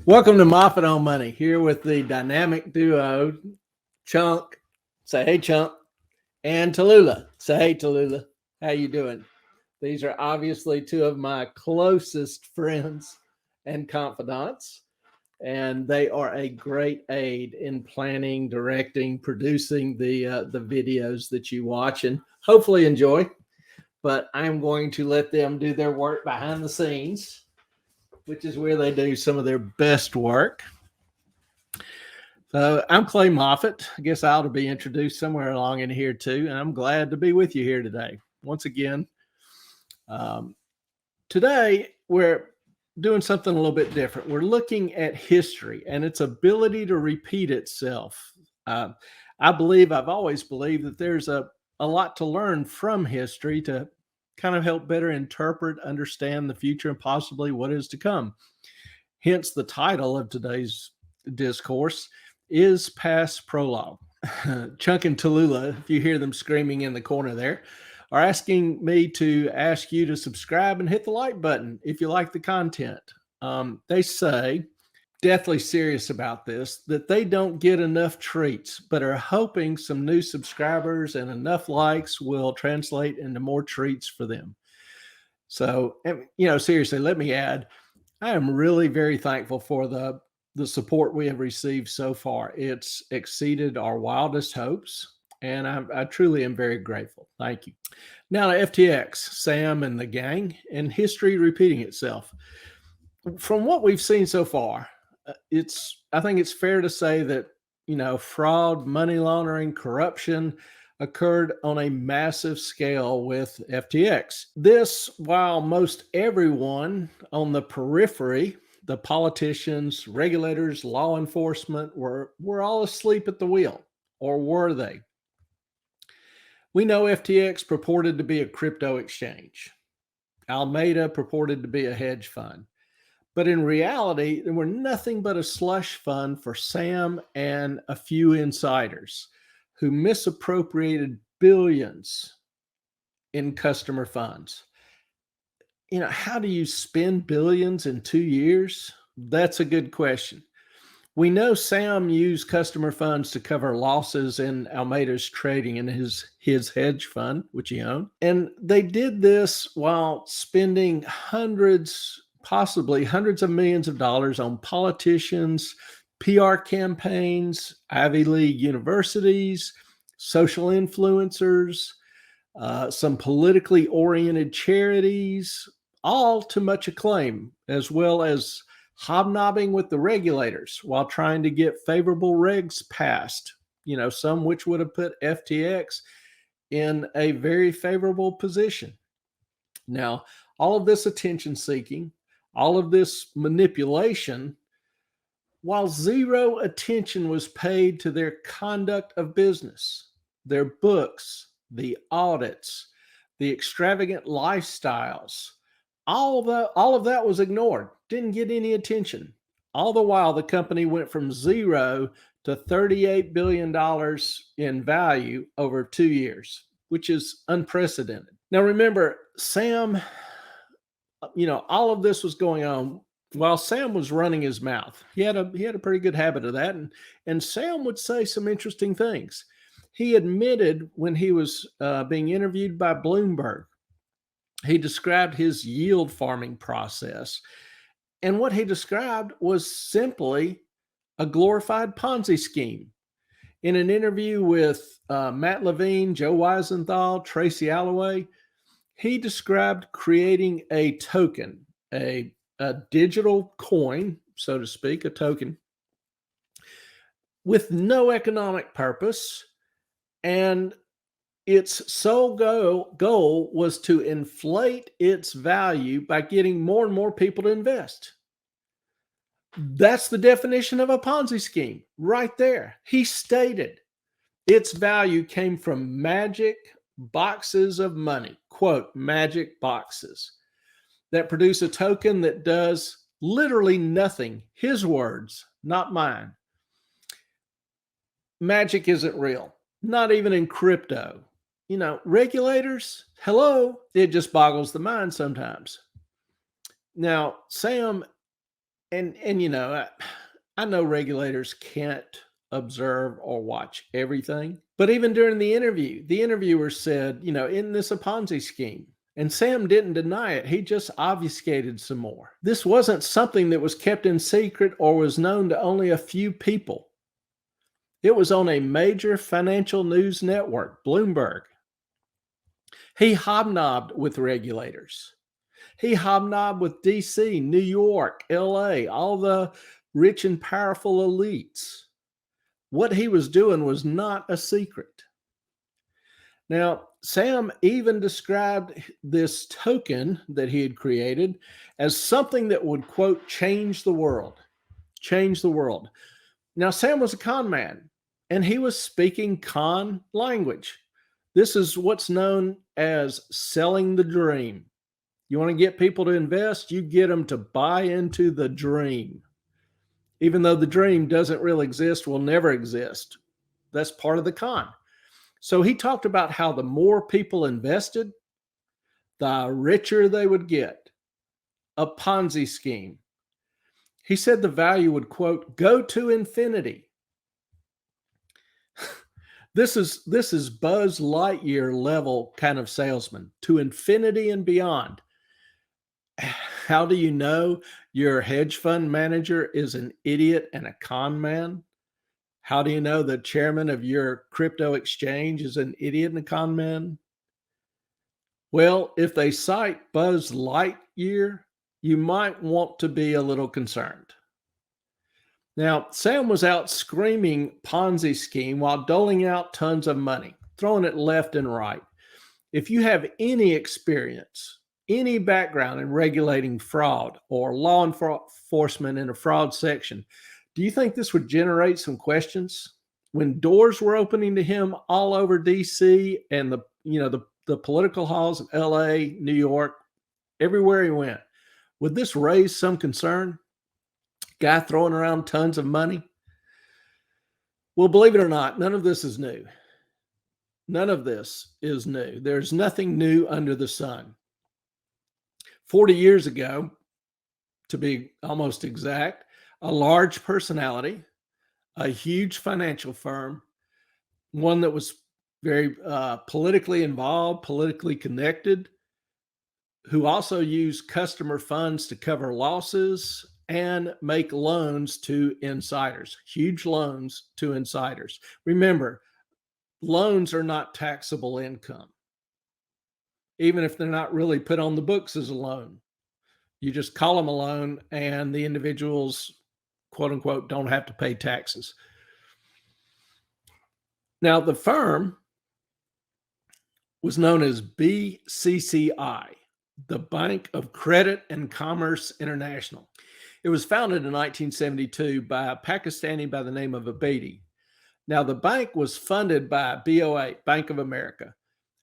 Welcome to Moffat on Money, here with the dynamic duo, Chunk, say hey Chunk, and Talullah. Say hey Talullah. How you doing? These are obviously two of my closest friends and confidants, and they are a great aid in planning, directing, producing the videos that you watch and hopefully enjoy. But I'm going to let them do their work behind the scenes, which is where they do some of their best work. So I'm Clay Moffat. I guess I ought to be introduced somewhere along in here too, and I'm glad to be with you here today. Once again, today we're doing something a little bit different. We're looking at history and its ability to repeat itself. I've always believed that there's a lot to learn from history to kind of help better interpret, understand the future, and possibly what is to come. Hence, the title of today's discourse is Past Prologue. Chunk and Talullah, if you hear them screaming in the corner there, are asking me to ask you to subscribe and hit the like button if you like the content. They say, deathly serious about this, that they don't get enough treats, but are hoping some new subscribers and enough likes will translate into more treats for them. So, seriously, let me add, I am really very thankful for the support we have received so far. It's exceeded our wildest hopes, and I truly am very grateful. Thank you. Now to FTX, Sam and the gang, and history repeating itself. From what we've seen so far, I think it's fair to say that, fraud, money laundering, corruption occurred on a massive scale with FTX. This, while most everyone on the periphery, the politicians, regulators, law enforcement, were all asleep at the wheel, or were they? We know FTX purported to be a crypto exchange. Alameda purported to be a hedge fund. But in reality, they were nothing but a slush fund for Sam and a few insiders who misappropriated billions in customer funds. How do you spend billions in 2 years? That's a good question. We know Sam used customer funds to cover losses in Alameda's trading in his hedge fund, which he owned. And they did this while spending possibly hundreds of millions of dollars on politicians, PR campaigns, Ivy League universities, social influencers, some politically oriented charities, all to much acclaim, as well as hobnobbing with the regulators while trying to get favorable regs passed, some which would have put FTX in a very favorable position. Now, all of this attention seeking, all of this manipulation, while zero attention was paid to their conduct of business, their books, the audits, the extravagant lifestyles, all of that was ignored, didn't get any attention. All the while, the company went from zero to $38 billion in value over 2 years, which is unprecedented. Now, remember, Sam, all of this was going on while Sam was running his mouth. He had a pretty good habit of that. And Sam would say some interesting things. He admitted when he was being interviewed by Bloomberg, he described his yield farming process. And what he described was simply a glorified Ponzi scheme. In an interview with Matt Levine, Joe Weisenthal, Tracy Alloway, he described creating a token, a digital coin, so to speak, a token, with no economic purpose. And its sole goal was to inflate its value by getting more and more people to invest. That's the definition of a Ponzi scheme right there. He stated its value came from magic boxes of money, quote, magic boxes that produce a token that does literally nothing. His words, not mine. Magic isn't real, not even in crypto. Regulators, hello, it just boggles the mind sometimes. Now, Sam And you know, I know regulators can't observe or watch everything, but even during the interviewer said, you know, isn't this a Ponzi scheme? And Sam didn't deny it. He just obfuscated some more. This wasn't something that was kept in secret or was known to only a few people. It was on a major financial news network, Bloomberg. He hobnobbed with regulators. He hobnobbed with DC, New York, LA, all the rich and powerful elites. What he was doing was not a secret. Now, Sam even described this token that he had created as something that would, quote, change the world. Change the world. Now, Sam was a con man, and he was speaking con language. This is what's known as selling the dream. You want to get people to invest, you get them to buy into the dream. Even though the dream doesn't really exist, will never exist. That's part of the con. So he talked about how the more people invested, the richer they would get. A Ponzi scheme. He said the value would, quote, go to infinity. This is Buzz Lightyear level kind of salesman, to infinity and beyond. How do you know your hedge fund manager is an idiot and a con man? How do you know the chairman of your crypto exchange is an idiot and a con man? Well, if they cite Buzz Lightyear, you might want to be a little concerned. Now, Sam was out screaming Ponzi scheme while doling out tons of money, throwing it left and right. If you have any experience, any background in regulating fraud or law enforcement in a fraud section, do you think this would generate some questions? When doors were opening to him all over DC and the political halls of LA, New York, everywhere he went, would this raise some concern? Guy throwing around tons of money? Well, believe it or not, none of this is new. None of this is new. There's nothing new under the sun. 40 years ago, to be almost exact, a large personality, a huge financial firm, one that was very politically involved, politically connected, who also used customer funds to cover losses and make loans to insiders, huge loans to insiders. Remember, loans are not taxable income, even if they're not really put on the books as a loan. You just call them a loan, and the individuals, quote unquote, don't have to pay taxes. Now, the firm was known as BCCI, the Bank of Credit and Commerce International. It was founded in 1972 by a Pakistani by the name of Abedi. Now, the bank was funded by BOA, Bank of America,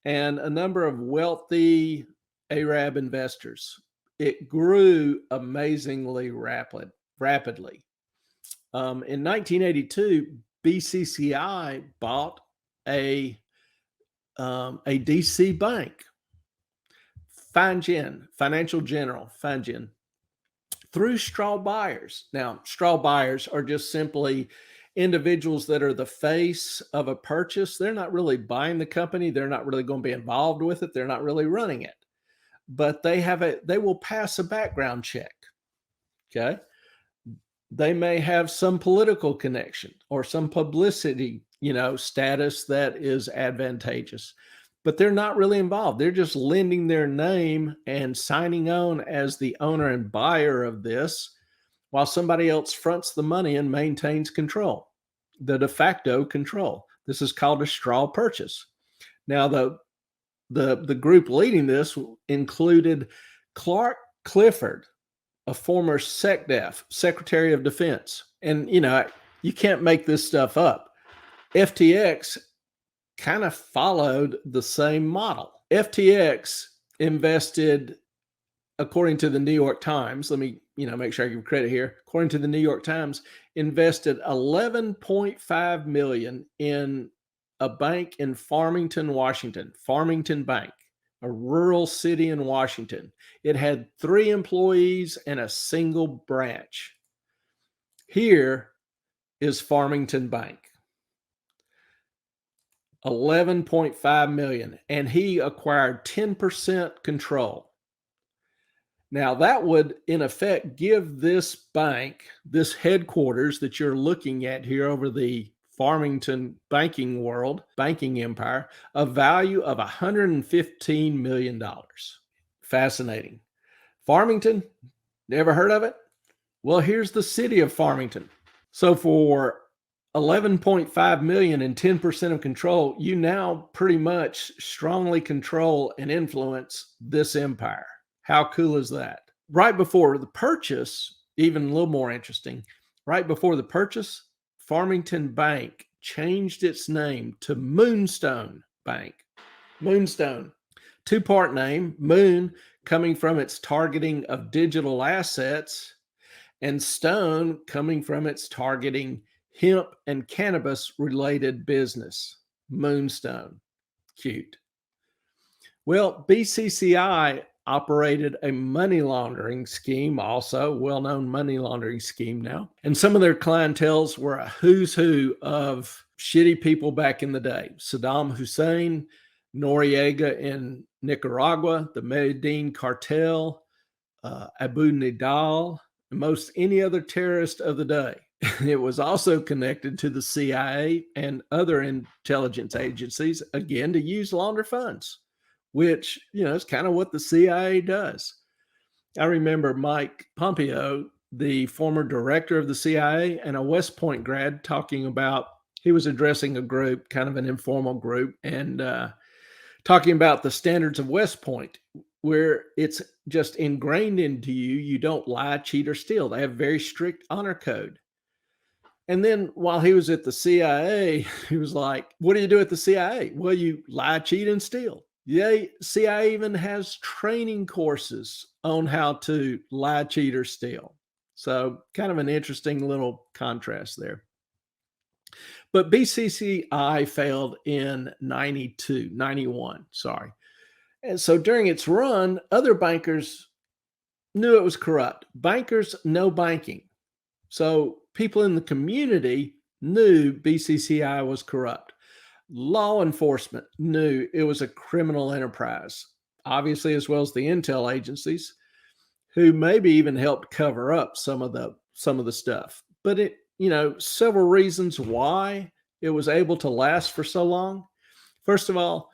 and a number of wealthy Arab investors. It grew amazingly rapidly. In 1982, BCCI bought a DC bank, Financial General, Fangen, through straw buyers. Now, straw buyers are just simply individuals that are the face of a purchase. They're not really buying the company. They're not really going to be involved with it. They're not really running it, but they will pass a background check. Okay. They may have some political connection or some publicity, status that is advantageous, but they're not really involved. They're just lending their name and signing on as the owner and buyer of this, while somebody else fronts the money and maintains control, the de facto control. This is called a straw purchase. Now, the group leading this included Clark Clifford, a former SecDef, Secretary of Defense. And, you can't make this stuff up. FTX kind of followed the same model. FTX invested, according to the New York Times, let me, make sure I give credit here. According to the New York Times, invested $11.5 million in a bank in Farmington, Washington, Farmington Bank, a rural city in Washington. It had 3 employees and a single branch. Here is Farmington Bank, 11.5 million, and he acquired 10% control. Now that would in effect give this bank, this headquarters that you're looking at here over the Farmington banking world, banking empire, a value of $115 million. Fascinating. Farmington, never heard of it? Well, here's the city of Farmington. So for 11.5 million and 10% of control, you now pretty much strongly control and influence this empire. How cool is that? Right before the purchase, even a little more interesting, right before the purchase, Farmington Bank changed its name to Moonstone Bank. Moonstone, two-part name, Moon coming from its targeting of digital assets, and Stone coming from its targeting hemp and cannabis related business. Moonstone. Cute. Well, BCCI operated a money laundering scheme, also well-known money laundering scheme now. And some of their clienteles were a who's who of shitty people back in the day. Saddam Hussein, Noriega in Nicaragua, the Medellin cartel, Abu Nidal, and most any other terrorist of the day. It was also connected to the CIA and other intelligence agencies, again, to use launder funds, which, is kind of what the CIA does. I remember Mike Pompeo, the former director of the CIA and a West Point grad, talking about, he was addressing a group, kind of an informal group, and talking about the standards of West Point, where it's just ingrained into you. You don't lie, cheat, or steal. They have very strict honor code. And then while he was at the CIA, he was like, what do you do at the CIA? Well, you lie, cheat, and steal. The CIA even has training courses on how to lie, cheat, or steal. So kind of an interesting little contrast there. But BCCI failed in 91, sorry. And so during its run, other bankers knew it was corrupt. Bankers know banking. So people in the community knew BCCI was corrupt. Law enforcement knew it was a criminal enterprise, obviously, as well as the intel agencies, who maybe even helped cover up some of the stuff. But it, several reasons why it was able to last for so long. First of all,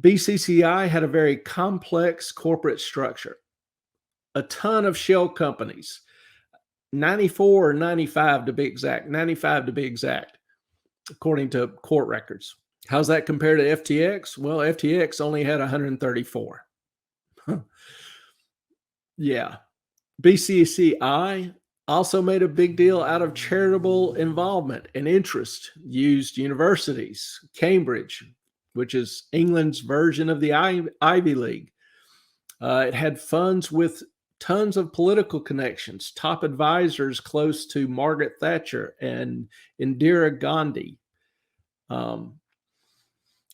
BCCI had a very complex corporate structure, a ton of shell companies, 94 or 95 to be exact, 95 to be exact, according to court records. How's that compared to FTX? Well, FTX only had 134. Yeah. BCCI also made a big deal out of charitable involvement and interest, used universities, Cambridge, which is England's version of the Ivy League. It had funds with tons of political connections, top advisors close to Margaret Thatcher and Indira Gandhi.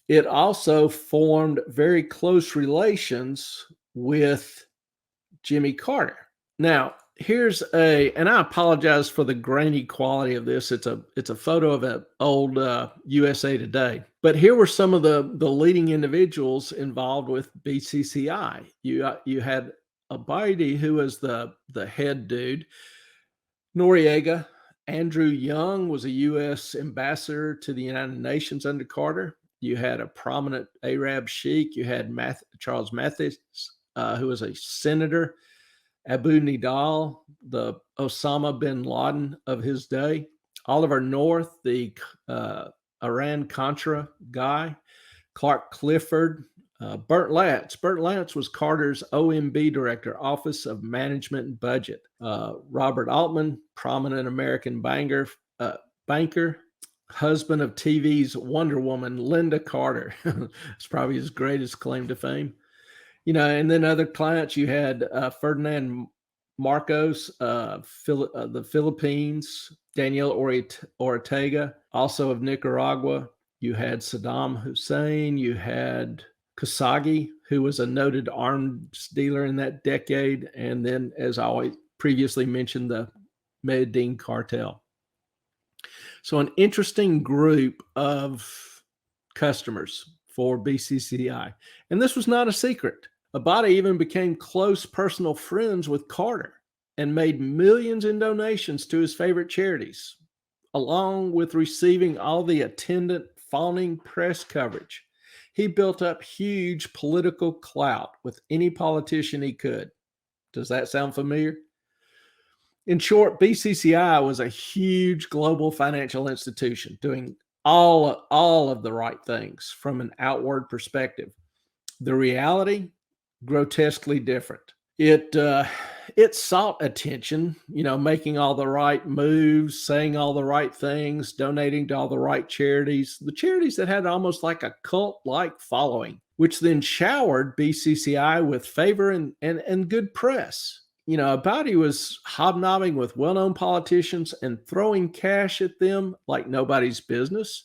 It also formed very close relations with Jimmy Carter. Now, and I apologize for the grainy quality of this. It's a photo of an old USA Today. But here were some of the leading individuals involved with BCCI. You had Abidi, who was the head dude. Noriega. Andrew Young was a U.S. ambassador to the United Nations under Carter. You had a prominent Arab sheik. You had Charles Mathis, who was a senator. Abu Nidal, the Osama bin Laden of his day. Oliver North, the Iran-Contra guy. Clark Clifford. Burt Lance. Burt Lance was Carter's OMB director, Office of Management and Budget. Robert Altman, prominent American banker, husband of TV's Wonder Woman, Linda Carter. It's probably his greatest claim to fame. And then other clients, you had Ferdinand Marcos, the Philippines, Daniel Ortega, also of Nicaragua. You had Saddam Hussein. You had Khashoggi, who was a noted arms dealer in that decade. And then, as I always previously mentioned, the Medellin cartel. So an interesting group of customers for BCCI. And this was not a secret. Abadi even became close personal friends with Carter and made millions in donations to his favorite charities, along with receiving all the attendant fawning press coverage. He built up huge political clout with any politician he could. Does that sound familiar? In short, BCCI was a huge global financial institution doing all of the right things from an outward perspective. The reality, grotesquely different. It sought attention, making all the right moves, saying all the right things, donating to all the right charities, the charities that had almost like a cult-like following, which then showered BCCI with favor and good press. Abadi was hobnobbing with well-known politicians and throwing cash at them like nobody's business,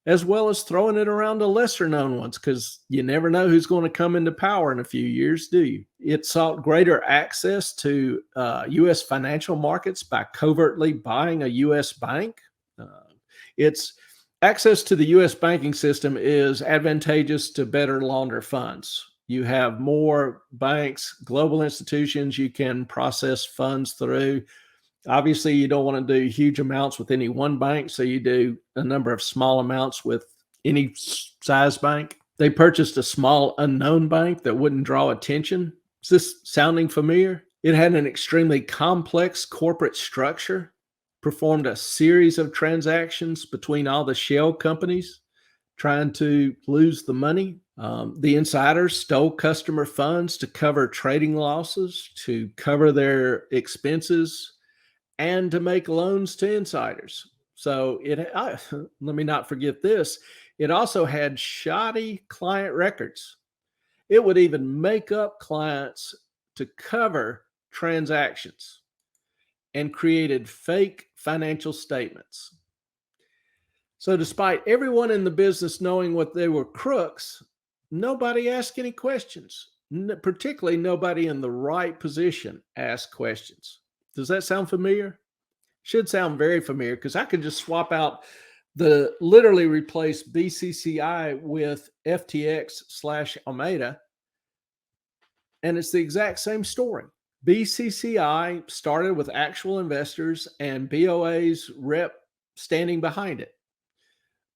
as well as throwing it around to lesser-known ones, because you never know who's going to come into power in a few years, do you? It sought greater access to U.S. financial markets by covertly buying a U.S. bank. Its access to the U.S. banking system is advantageous to better launder funds. You have more banks, global institutions you can process funds through. Obviously, you don't want to do huge amounts with any one bank, so you do a number of small amounts with any size bank. They purchased a small unknown bank that wouldn't draw attention. Is this sounding familiar? It had an extremely complex corporate structure, performed a series of transactions between all the shell companies, trying to lose the money. The insiders stole customer funds to cover trading losses, to cover their expenses, and to make loans to insiders. So let me not forget this. It also had shoddy client records. It would even make up clients to cover transactions and created fake financial statements. So despite everyone in the business knowing what they were crooks, nobody asked any questions. Particularly nobody in the right position asked questions. Does that sound familiar? Should sound very familiar, because I could just swap out literally replace BCCI with FTX/Alameda, and it's the exact same story. BCCI started with actual investors and BOA's rep standing behind it.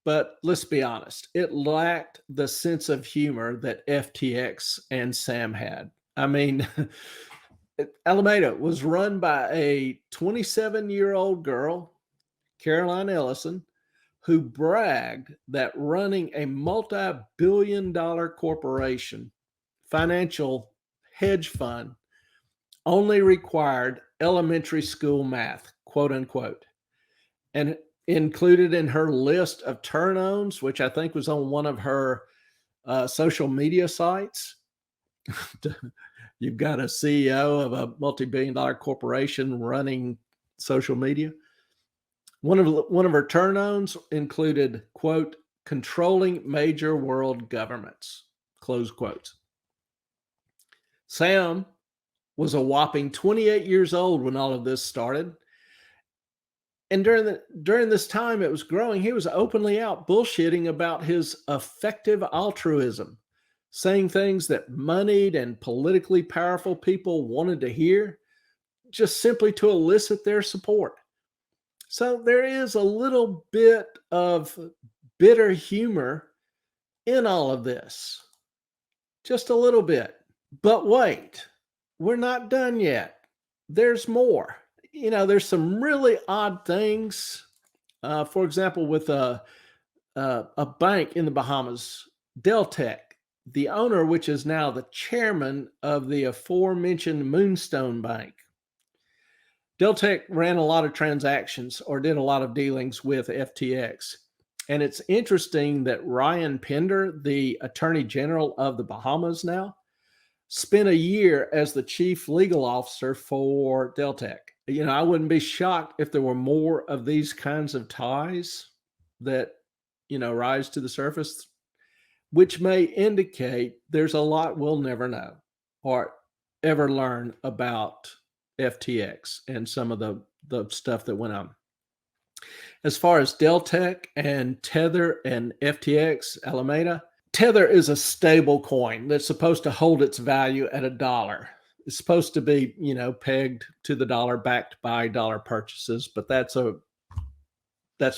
But let's be honest, it lacked the sense of humor that FTX and Sam had. I mean, Alameda was run by a 27-year-old girl, Caroline Ellison, who bragged that running a multi-billion-dollar corporation, financial hedge fund, only required elementary school math, quote unquote. And included in her list of turn-ons, which I think was on one of her social media sites, you've got a CEO of a multi-billion-dollar corporation running social media. One of her turn-ons included, quote, controlling major world governments, close quotes. Sam was a whopping 28 years old when all of this started. And during this time it was growing, he was openly out bullshitting about his effective altruism, saying things that moneyed and politically powerful people wanted to hear, just simply to elicit their support. So there is a little bit of bitter humor in all of this, just a little bit. But wait, we're not done yet. There's more. There's some really odd things. For example, with a bank in the Bahamas, Deltec, the owner, which is now the chairman of the aforementioned Moonstone Bank. Deltec ran a lot of transactions or did a lot of dealings with FTX. And it's interesting that Ryan Pender, the Attorney General of the Bahamas now, spent a year as the chief legal officer for Deltec. I wouldn't be shocked if there were more of these kinds of ties that, rise to the surface, which may indicate there's a lot we'll never know or ever learn about FTX and some of the the stuff that went on. As far as Deltec and Tether and FTX, Alameda, Tether is a stable coin that's supposed to hold its value at $1. It's supposed to be, pegged to the dollar, backed by dollar purchases, but that's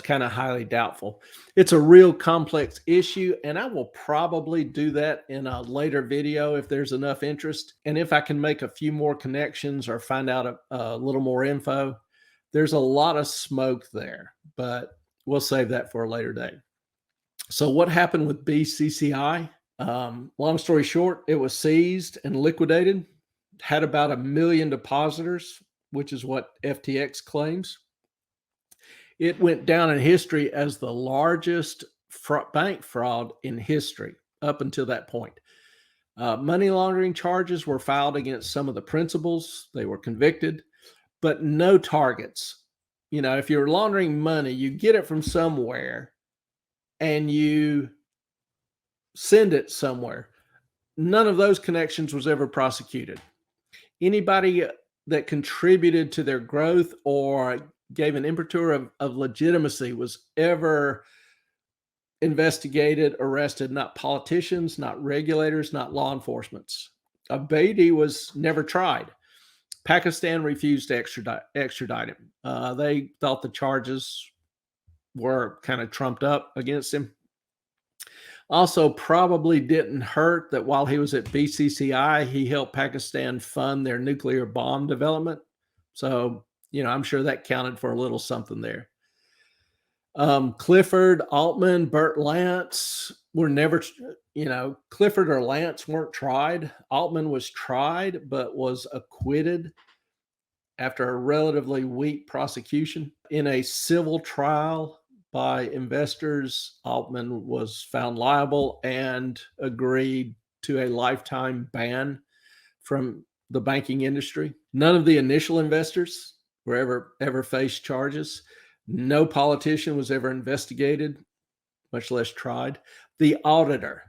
kind of highly doubtful. It's a real complex issue, and I will probably do that in a later video if there's enough interest. And if I can make a few more connections or find out a little more info, there's a lot of smoke there, but we'll save that for a later day. So what happened with BCCI? Long story short, it was seized and liquidated, had about 1 million depositors, which is what FTX claims. It went down in history as the largest bank fraud in history up until that point. Money laundering charges were filed against some of the principals. They were convicted, but no targets. If you're laundering money, you get it from somewhere and you send it somewhere. None of those connections was ever prosecuted. Anybody that contributed to their growth or gave an imprimatur of legitimacy was ever investigated, arrested, not politicians, not regulators, not law enforcement. Abedi was never tried. Pakistan refused to extradite him. They thought the charges were kind of trumped up against him. Also, probably didn't hurt that while he was at BCCI, he helped Pakistan fund their nuclear bomb development. So, I'm sure that counted for a little something there. Clifford, Altman, Burt Lance were never, Clifford or Lance weren't tried. Altman was tried, but was acquitted after a relatively weak prosecution. In a civil trial by investors, Altman was found liable and agreed to a lifetime ban from the banking industry. None of the initial investors were ever faced charges. No politician was ever investigated, much less tried. The auditor,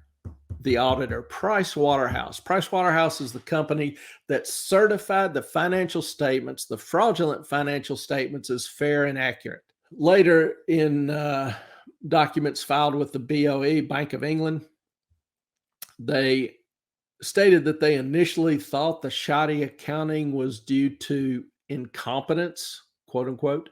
Price Waterhouse. Price Waterhouse is the company that certified the financial statements, the fraudulent financial statements, as fair and accurate. Later in documents filed with the BOE, Bank of England, they stated that they initially thought the shoddy accounting was due to incompetence, quote unquote.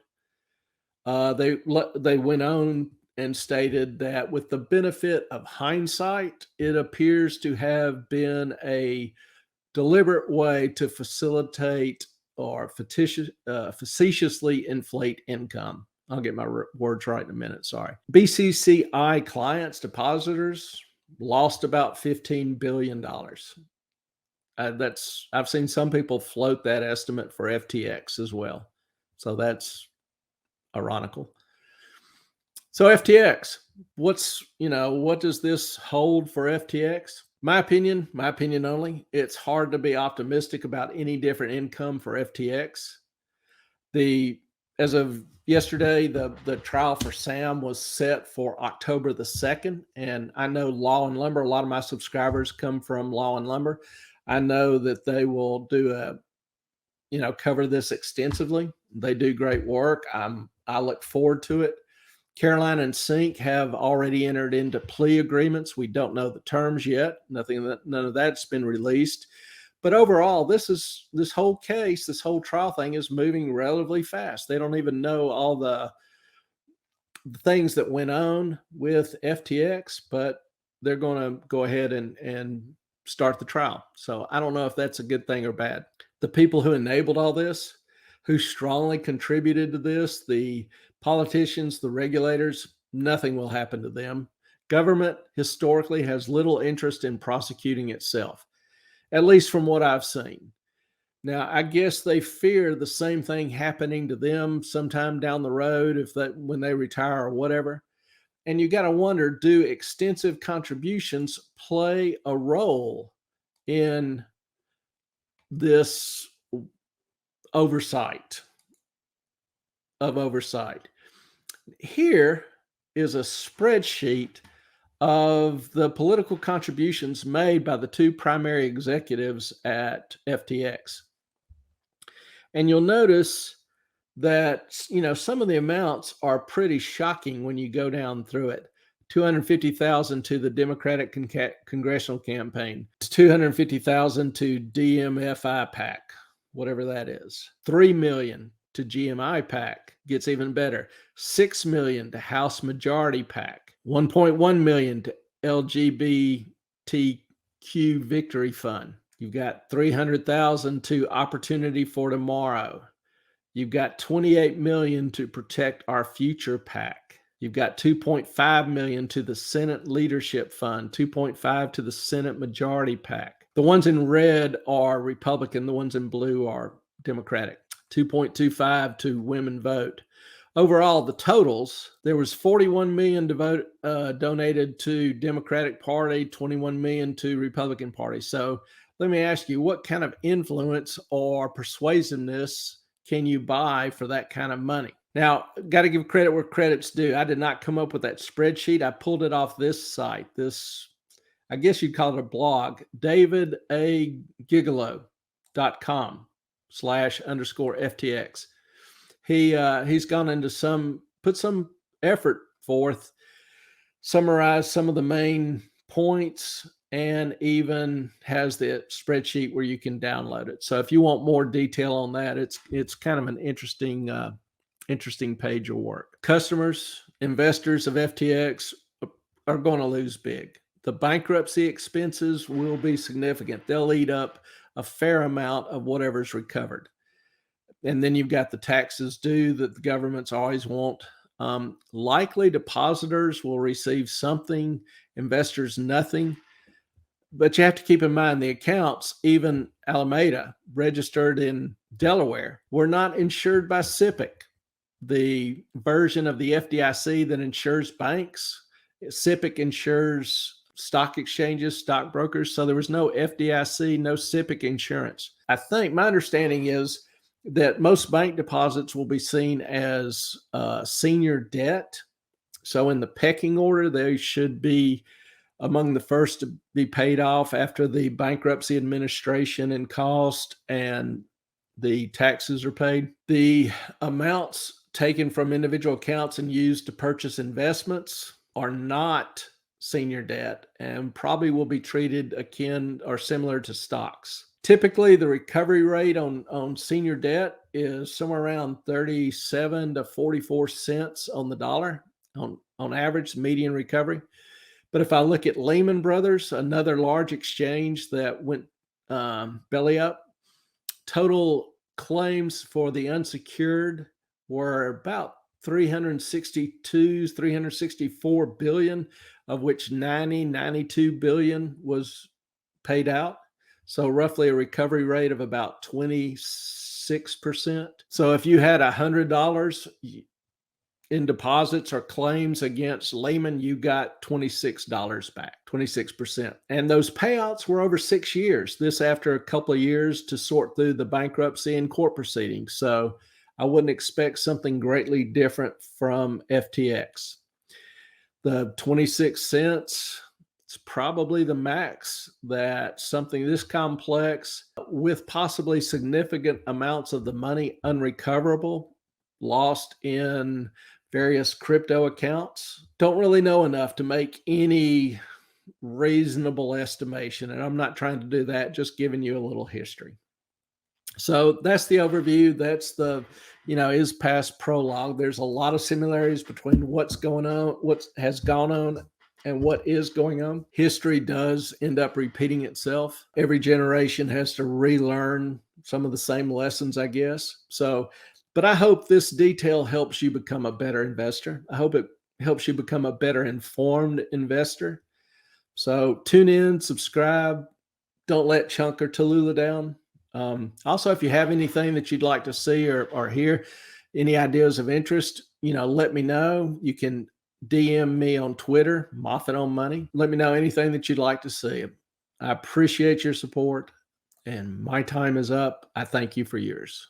They went on and stated that with the benefit of hindsight, it appears to have been a deliberate way to facilitate or facetiously inflate income. I'll get my words right in a minute. Sorry. BCCI clients, depositors, lost about $15 billion. I've seen some people float that estimate for FTX as well. So that's ironical. So FTX, what does this hold for FTX? My opinion only, it's hard to be optimistic about any different income for FTX. As of yesterday, the trial for Sam was set for October the 2nd. And I know Law and Lumber, a lot of my subscribers come from Law and Lumber. I know that they will do cover this extensively. They do great work. I look forward to it. Caroline and Sink have already entered into plea agreements. We don't know the terms yet. None of that's been released. But overall, this whole case, this whole trial thing is moving relatively fast. They don't even know all the things that went on with FTX, but they're going to go ahead and start the trial. So I don't know if that's a good thing or bad. The people who enabled all this, who strongly contributed to this, the politicians, the regulators, nothing will happen to them. Government historically has little interest in prosecuting itself, at least from what I've seen. Now, I guess they fear the same thing happening to them sometime down the road when they retire or whatever. And you got to wonder, do extensive contributions play a role in this oversight? Here is a spreadsheet of the political contributions made by the two primary executives at FTX. And you'll notice that, some of the amounts are pretty shocking when you go down through it. 250,000 to the Democratic congressional campaign. It's 250,000 to DMFI PAC, whatever that is. 3 million to GMI PAC, gets even better. 6 million to House Majority PAC. 1.1 million to LGBTQ Victory Fund. You've got 300,000 to Opportunity for Tomorrow. You've got 28 million to Protect Our Future PAC. You've got 2.5 million to the Senate Leadership Fund, 2.5 to the Senate Majority PAC. The ones in red are Republican, the ones in blue are Democratic. 2.25 to Women Vote. Overall, the totals, there was 41 million donated to Democratic Party, 21 million to Republican Party. So let me ask you, what kind of influence or persuasiveness can you buy for that kind of money? Now, got to give credit where credit's due. I did not come up with that spreadsheet. I pulled it off this site. I guess you'd call it a blog, davidagigolo.com/_FTX. He's gone into put some effort forth, summarized some of the main points, and even has the spreadsheet where you can download it. So if you want more detail on that, it's kind of an interesting page of work. Customers, investors of FTX are going to lose big. The bankruptcy expenses will be significant. They'll eat up a fair amount of whatever's recovered. And then you've got the taxes due that the governments always want. Likely depositors will receive something, investors nothing. But you have to keep in mind the accounts, even Alameda, registered in Delaware, were not insured by SIPC, the version of the FDIC that insures banks. SIPC insures stock exchanges, stockbrokers. So there was no FDIC, no SIPC insurance. I think my understanding is that most bank deposits will be seen as senior debt. So in the pecking order, they should be among the first to be paid off after the bankruptcy administration and cost and the taxes are paid. The amounts taken from individual accounts and used to purchase investments are not senior debt and probably will be treated akin or similar to stocks. Typically, the recovery rate on senior debt is somewhere around 37 to 44 cents on the dollar on average, median recovery. But if I look at Lehman Brothers, another large exchange that went belly up, total claims for the unsecured were about 364 billion, of which 92 billion was paid out. So roughly a recovery rate of about 26%. So if you had $100 in deposits or claims against Lehman, you got $26 back, 26%. And those payouts were over 6 years. This after a couple of years to sort through the bankruptcy and court proceedings. So I wouldn't expect something greatly different from FTX. The 26 cents, it's probably the max that something this complex with possibly significant amounts of the money unrecoverable, lost in various crypto accounts. Don't really know enough to make any reasonable estimation. And I'm not trying to do that, just giving you a little history. So that's the overview. That's is past Prologue. There's a lot of similarities between what's going on, what has gone on, and what is going on. History does end up repeating itself. Every generation has to relearn some of the same lessons, I guess. But I hope this detail helps you become a better investor. I hope it helps you become a better informed investor. So tune in, subscribe. Don't let Chunk or Talullah down. Also, if you have anything that you'd like to see or hear, any ideas of interest, let me know. You can DM me on Twitter, Moffat on Money. Let me know anything that you'd like to see. I appreciate your support, and my time is up. I thank you for yours.